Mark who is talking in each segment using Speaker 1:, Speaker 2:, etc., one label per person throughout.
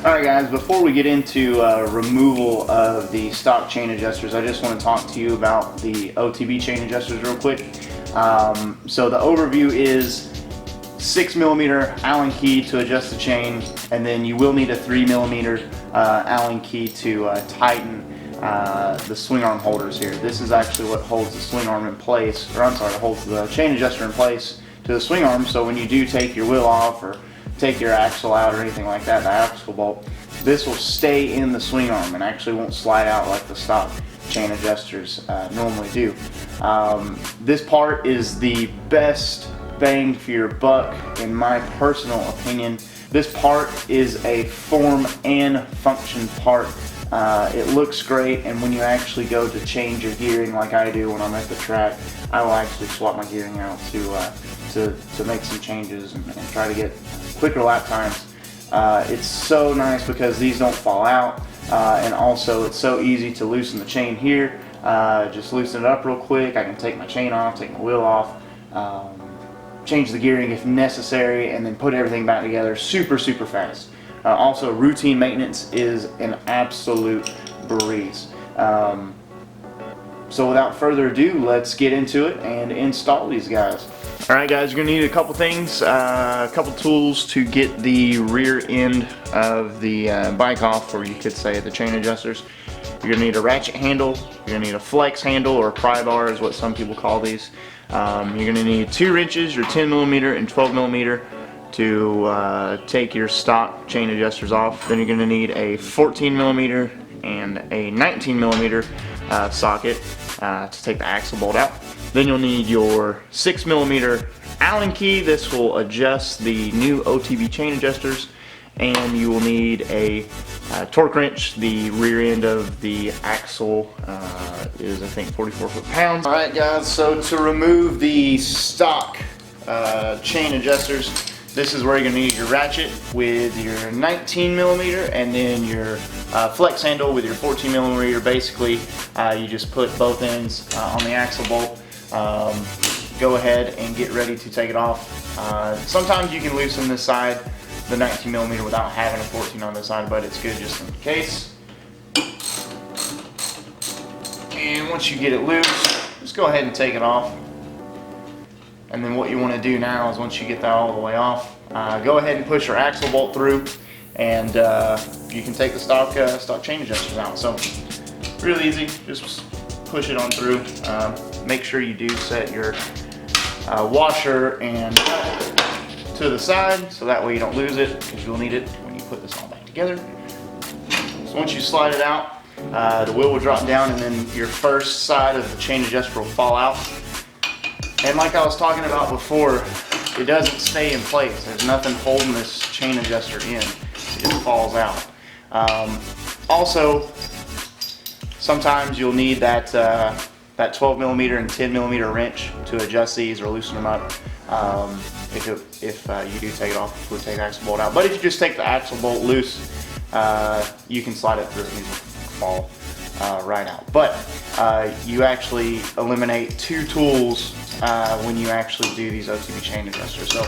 Speaker 1: Alright guys, before we get into removal of the stock chain adjusters, I just want to talk to you about the OTB chain adjusters real quick. So the overview is 6mm Allen key to adjust the chain, and then you will need a 3mm Allen key to tighten the swing arm holders here. This is actually what holds the swing arm in place, or I'm sorry, it holds the chain adjuster in place to the swing arm, so when you do take your wheel off or take your axle out or anything like that, the axle bolt, this will stay in the swing arm and actually won't slide out like the stock chain adjusters normally do. This part is the best bang for your buck in my personal opinion. This part is a form and function part. It looks great, and when you actually go to change your gearing like I do when I'm at the track, I will actually swap my gearing out to make some changes and try to get quicker lap times. It's so nice because these don't fall out, and also it's so easy to loosen the chain here. Just loosen it up real quick. I can take my chain off, take my wheel off, change the gearing if necessary, and then put everything back together super fast. Also, routine maintenance is an absolute breeze. So without further ado, let's get into it and install these guys. Alright guys, you're going to need a couple things, a couple tools to get the rear end of the bike off, or you could say the chain adjusters. You're going to need a ratchet handle, you're going to need a flex handle, or a pry bar is what some people call these. You're going to need 2 wrenches, your 10mm and 12mm to take your stock chain adjusters off. Then you're going to need a 14mm and a 19mm socket to take the axle bolt out. Then you'll need your 6mm Allen key. This will adjust the new OTB chain adjusters. And you will need a torque wrench. The rear end of the axle is, I think, 44 foot-pounds. Alright guys, so to remove the stock chain adjusters, this is where you're going to need your ratchet with your 19mm and then your flex handle with your 14mm. Basically, you just put both ends on the axle bolt. Go ahead and get ready to take it off. Sometimes you can loosen this side, the 19mm, without having a 14 on this side, but it's good just in case. And once you get it loose, just go ahead and take it off. And then what you want to do now is, once you get that all the way off, go ahead and push your axle bolt through, and you can take the stock chain adjusters out. So really easy, just push it on through. Make sure you do set your washer and to the side, so that way you don't lose it, because you'll need it when you put this all back together. So once you slide it out, the wheel will drop down, and then your first side of the chain adjuster will fall out. And like I was talking about before, it doesn't stay in place. There's nothing holding this chain adjuster in. It just falls out. Also, sometimes you'll need that 12mm and 10mm wrench to adjust these or loosen them up if you do take it off before you take the axle bolt out. But if you just take the axle bolt loose, you can slide it through and it will fall right out. But you actually eliminate 2 tools when you actually do these OTB chain adjusters. So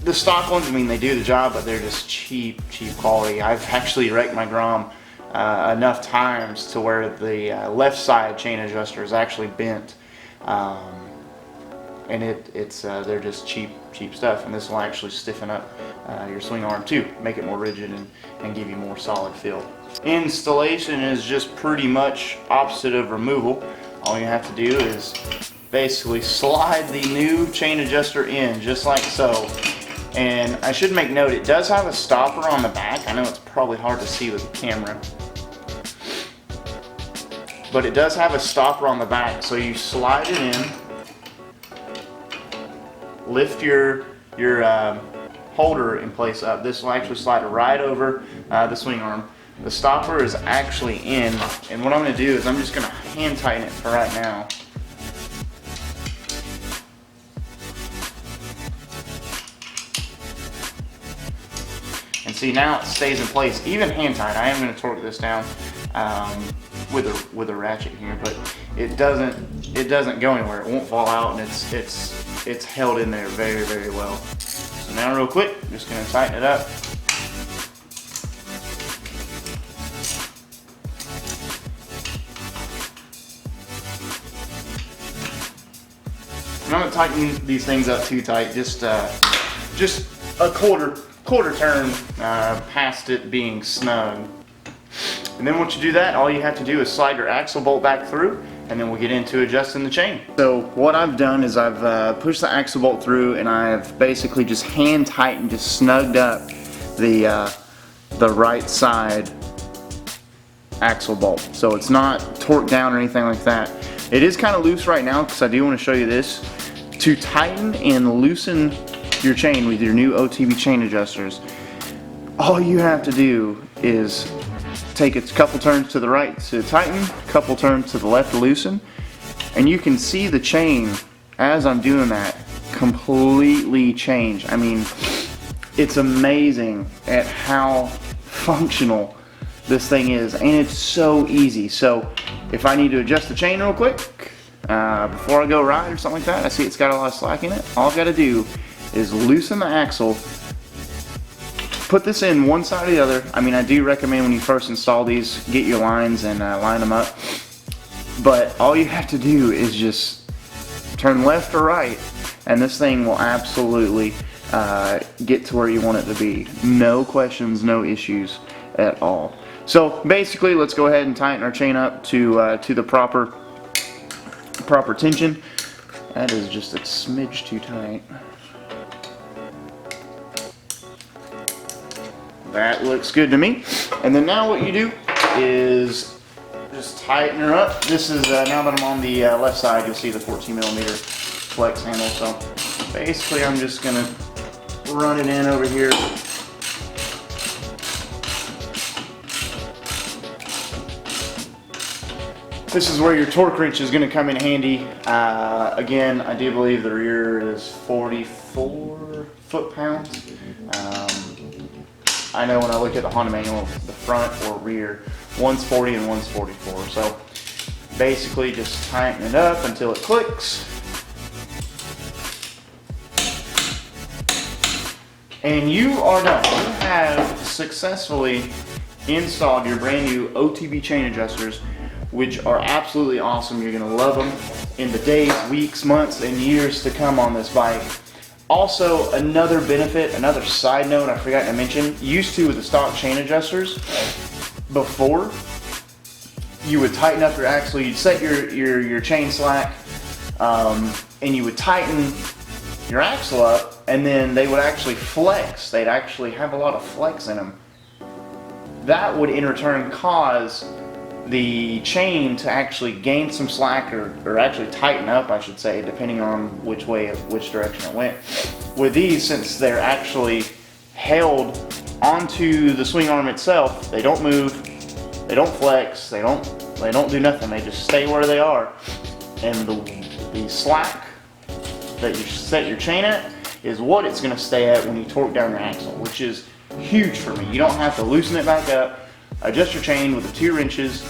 Speaker 1: the stock ones, I mean, they do the job, but they're just cheap quality. I've actually wrecked my Grom enough times to where the left side chain adjuster is actually bent, and they're just cheap stuff. And this will actually stiffen up your swing arm too, make it more rigid and give you more solid feel. Installation is just pretty much opposite of removal. All you have to do is basically slide the new chain adjuster in, just like so. And I should make note, it does have a stopper on the back. I know it's probably hard to see with the camera, but it does have a stopper on the back. So you slide it in, lift your holder in place up. This will actually slide right over the swing arm. The stopper is actually in, and what I'm going to do is I'm just going to hand tighten it for right now. And see, now it stays in place, even hand tight. I am going to torque this down with a ratchet here, but it doesn't go anywhere. It won't fall out, and it's held in there very well. So now, real quick, I'm just going to tighten it up. And I'm gonna tighten these things up too tight, just a quarter turn past it being snug. And then once you do that, all you have to do is slide your axle bolt back through, and then we'll get into adjusting the chain. So what I've done is I've pushed the axle bolt through, and I've basically just hand tightened, just snugged up the right side axle bolt. So it's not torqued down or anything like that. It is kind of loose right now because I do want to show you this. To tighten and loosen your chain with your new OTB chain adjusters, all you have to do is take a couple turns to the right to tighten, a couple turns to the left to loosen, and you can see the chain as I'm doing that completely change. I mean, it's amazing at how functional this thing is, and it's so easy. So if I need to adjust the chain real quick before I go ride or something like that, I see it's got a lot of slack in it, all I've got to do is loosen the axle, put this in one side or the other. I mean, I do recommend when you first install these, get your lines and line them up. But all you have to do is just turn left or right, and this thing will absolutely get to where you want it to be. No questions, no issues at all. So basically, let's go ahead and tighten our chain up to the proper tension. That is just a smidge too tight. That looks good to me. And then now what you do is just tighten her up. This is, now that I'm on the left side, you'll see the 14mm flex handle. So basically I'm just going to run it in over here. This is where your torque wrench is going to come in handy. Again, I do believe the rear is 44 foot-pounds. I know when I look at the Honda manual, the front or rear, one's 40 and one's 44. So basically just tighten it up until it clicks. And you are done. You have successfully installed your brand new OTB chain adjusters, which are absolutely awesome. You're gonna love them in the days, weeks, months, and years to come on this bike. Also, another benefit, another side note I forgot to mention, used to with the stock chain adjusters, before, you would tighten up your axle, you'd set your chain slack, and you would tighten your axle up, and then they would actually flex. They'd actually have a lot of flex in them. That would in return cause the chain to actually gain some slack, or actually tighten up, I should say, depending on which direction it went. With these, since they're actually held onto the swing arm itself, they don't move, they don't flex, they don't do nothing. They just stay where they are, and the slack that you set your chain at is what it's going to stay at when you torque down your axle, which is huge for me. You don't have to loosen it back up, adjust your chain with the 2 wrenches,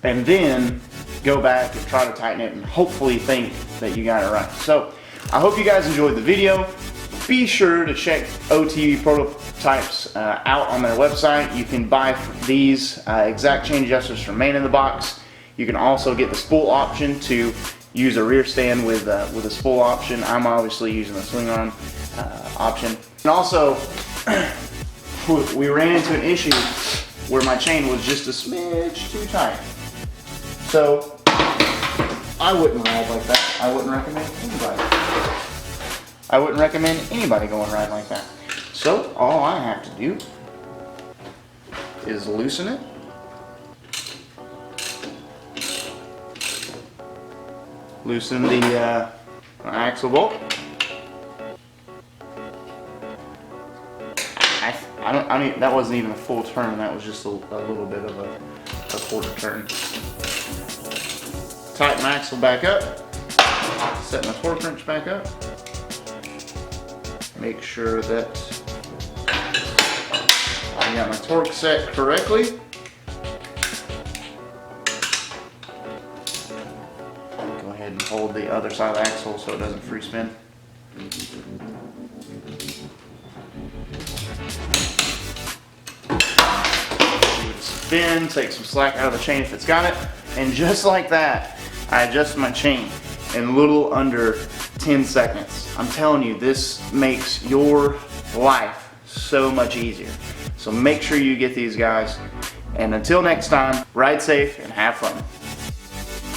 Speaker 1: and then go back and try to tighten it and hopefully think that you got it right. So I hope you guys enjoyed the video. Be sure to check OTB prototypes out on their website. You can buy these exact chain adjusters from main in the box. You can also get the spool option to use a rear stand with a spool option. I'm obviously using the swing arm option. And also, we ran into an issue where my chain was just a smidge too tight. So I wouldn't ride like that. I wouldn't recommend anybody going riding like that. So all I have to do is loosen it. Loosen the axle bolt. I mean, that wasn't even a full turn. That was just a little bit of a quarter turn. Tighten my axle back up. Set my torque wrench back up. Make sure that I got my torque set correctly. Go ahead and hold the other side of the axle so it doesn't free spin. Spin, take some slack out of the chain if it's got it, and just like that, I adjust my chain in a little under 10 seconds. I'm telling you, this makes your life so much easier. So make sure you get these guys. And until next time, ride safe and have fun.